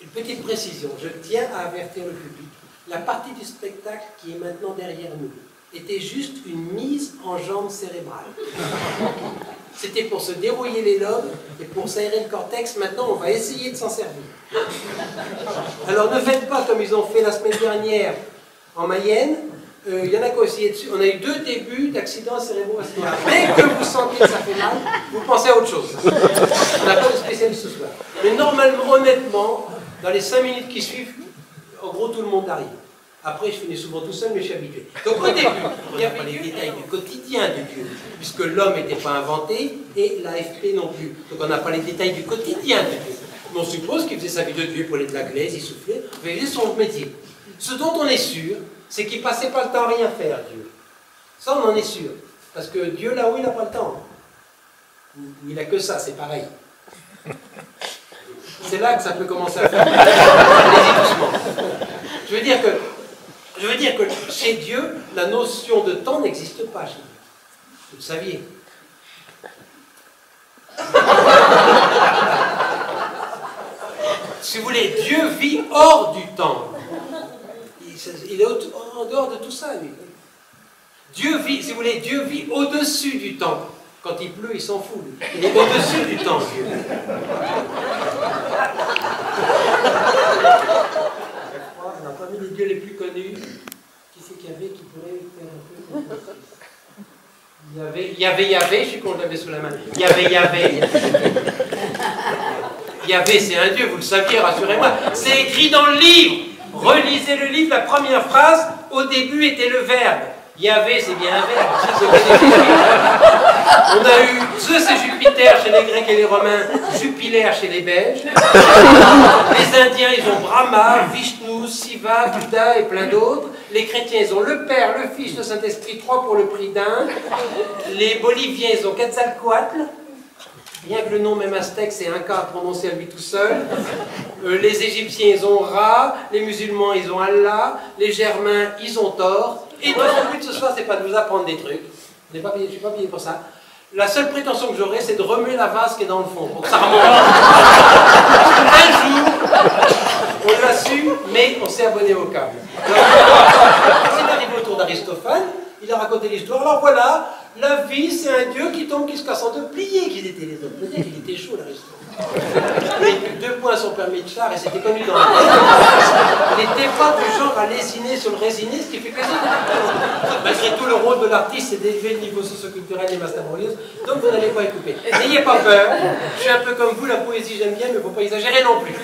Une petite précision, je tiens à avertir le public. La partie du spectacle qui est maintenant derrière nous était juste une mise en jambe cérébrale. C'était pour se dérouiller les lobes et pour s'aérer le cortex. Maintenant, on va essayer de s'en servir. Alors ne faites pas comme ils ont fait la semaine dernière en Mayenne. Il y en a qui ont essayé dessus. On a eu 2 débuts d'accidents cérébrovasculaires. Dès que vous sentez que ça fait mal, vous pensez à autre chose. On n'a pas de spécialiste ce soir. Mais normalement, honnêtement, dans les 5 minutes qui suivent, en gros, tout le monde arrive. Après, je finis souvent tout seul, mais je suis habitué. Donc au début, il n'y a pas les détails du quotidien de Dieu, puisque l'homme n'était pas inventé, et l'AFP non plus. Donc on n'a pas les détails du quotidien de Dieu. Mais on suppose qu'il faisait sa vie de Dieu, il prenait de la glaise, il soufflait, il faisait son métier. Ce dont on est sûr, c'est qu'il ne passait pas le temps à rien faire, Dieu. Ça, on en est sûr. Parce que Dieu, là où il n'a pas le temps, il n'a que ça, c'est pareil. C'est là que ça peut commencer à faire. Allez-y doucement. Je veux dire que chez Dieu, la notion de temps n'existe pas chez Dieu. Vous le saviez. Si vous voulez, Dieu vit hors du temps. Il est en dehors de tout ça, lui. Dieu vit, si vous voulez, Dieu vit au-dessus du temps. Quand il pleut, il s'en fout. Il est au-dessus du temps, Dieu. On n'a pas mis les dieux les plus connus. Qui c'est qu'il y avait qui pourrait faire un peu... Yahvé, je suis con, je l'avais sous la main. Yahvé. Yahvé, c'est un dieu, vous le saviez, rassurez-moi. C'est écrit dans le livre. Relisez le livre, la première phrase, au début était le verbe. Yahvé, c'est bien un verbe. On a eu Zeus et Jupiter chez les Grecs et les Romains, Jupiler chez les Belges. Les Indiens, ils ont Brahma, Vishnu, Shiva, Bouddha et plein d'autres. Les chrétiens, ils ont le Père, le Fils, le Saint-Esprit, 3 pour le prix d'un. Les Boliviens, ils ont Quetzalcoatl. Bien que le nom même aztèque, c'est un cas à prononcer à lui tout seul. Les Égyptiens, ils ont Ra. Les musulmans, ils ont Allah. Les Germains, ils ont Thor. Et donc, mon but ce soir, c'est pas de vous apprendre des trucs. Je ne suis pas payé pour ça. La seule prétention que j'aurai, c'est de remuer la vase qui est dans le fond, pour que ça remonte. Un jour, on l'a su, mais on s'est abonné au câble. C'est arrivé autour d'Aristophane, il a raconté l'histoire. Alors voilà, la vie, c'est un dieu qui tombe, qui se casse en deux. Pliés qu'ils étaient les autres. Peut-être qu'il était chaud, l'Aristophane. Il avait 2 points à son permis de char et c'était connu dans la tête. Il n'était pas du genre à lésiner sur le résiné, ce qui fait plaisir. Malgré tout, le rôle de l'artiste, c'est d'élever le niveau socio-culturel des masses laborieuses, donc vous n'allez pas écouter. N'ayez pas peur, je suis un peu comme vous, la poésie j'aime bien, mais il ne faut pas exagérer non plus.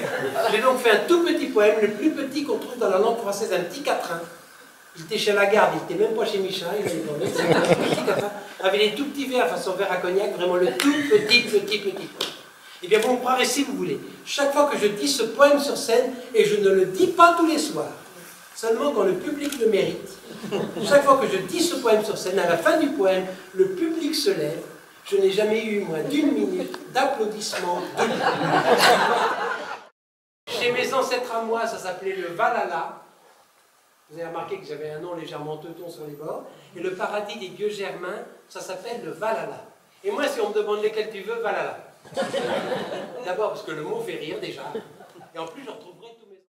J'ai donc fait un tout petit poème, le plus petit qu'on trouve dans la langue française, un petit quatrain. Il était chez Lagarde, il n'était même pas chez Michel, il avait demandé, c'est un petit quatrain, avec les tout petits verres façon verre à cognac, vraiment le tout petit poème. Eh bien, vous me croirez si vous voulez. Chaque fois que je dis ce poème sur scène, et je ne le dis pas tous les soirs, seulement quand le public le mérite, chaque fois que je dis ce poème sur scène, à la fin du poème, le public se lève. Je n'ai jamais eu moins d'1 minute d'applaudissements debout. Chez mes ancêtres à moi, ça s'appelait le Valhalla. Vous avez remarqué que j'avais un nom légèrement teuton sur les bords. Et le paradis des dieux germains, ça s'appelle le Valhalla. Et moi, si on me demande lesquels tu veux, Valhalla. D'abord parce que le mot fait rire déjà. Et en plus, je retrouve